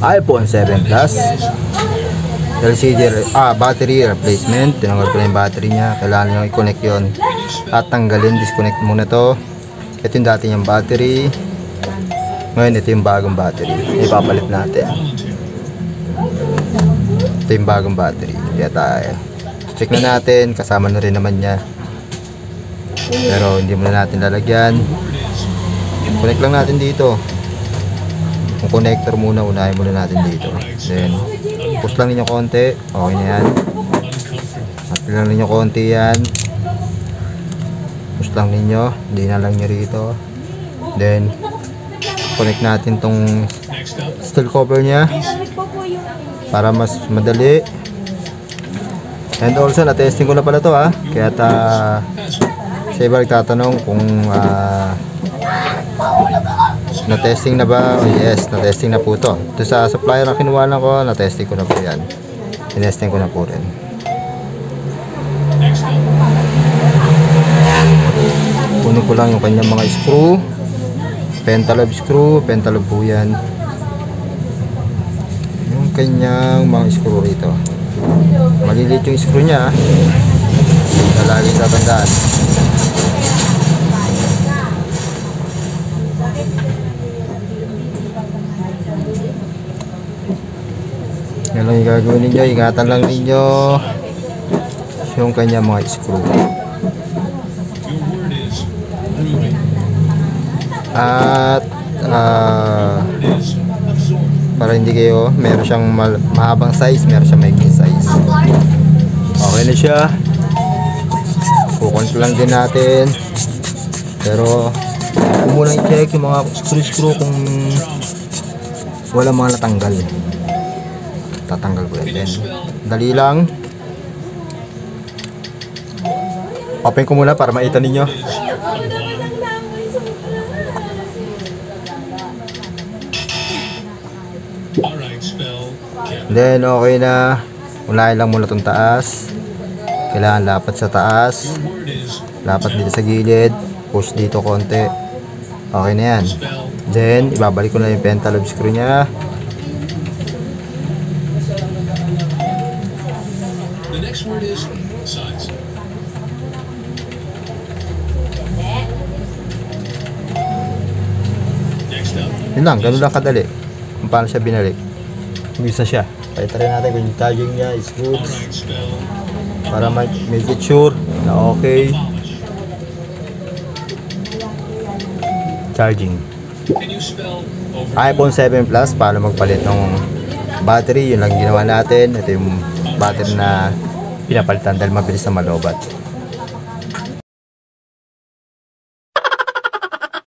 iPhone 7 Plus battery replacement. Tinanggal ko na yung battery nya. Kailangan nyo i-connect yon at tanggalin. Disconnect muna to. Ito yung dati yung battery. Ngayon ito yung bagong battery. Ipapalit natin. Ito yung bagong battery. Kaya tayo check na natin. Kasama na rin naman nya, pero hindi muna natin lalagyan. Connect lang natin dito. Yung connector muna, unahin muna natin dito. Then push lang ninyo konti. Okay na yan. At lang ninyo konti yan. Push lang ninyo. Hindi na lang nyo rito. Then connect natin tong steel cover nya para mas madali. And also na-testing ko na pala to ha. Kaya sa iba nagtatanong kung na-testing na ba? Oh, yes, na-testing na po to. Ito sa supplier na kinuha na ko, na-testing ko na po yan. Tinesting ko na po rin. Kunin ko lang yung kanyang mga screw. Pentalobe screw, pentalobe po yan. Yung kanyang mga screw rito. Maliliit yung screw nya. Laging tatandaan. Yan lang yung gagawin ninyo. Ingatan lang ninyo yung kanya mga screw. At para hindi kayo, meron siyang mahabang size, meron siyang maikli size. Okay na siya. Kukontrol lang din natin. Pero muna i-check yung mga screw kung wala mga natanggal. Tatanggal ko yan. Dali lang. Open ko muna para makita ninyo. Then okay na. Unahin lang muna itong taas. Kailangan lapat sa taas. Lapat dito sa gilid. Push dito konti. Okay na yan. Then ibabalik ko na yung pentalobe screw nya. Yun lang, ganun lang kadali kung paano siya binalik. Umpisa siya. Pakita rin natin kung yung charging niya is good para make it sure na okay. Charging iPhone 7 Plus. Paano magpalit ng battery, yun lang ginawa natin. Ito yung battery na pinapalitan dahil mabilis na malobat.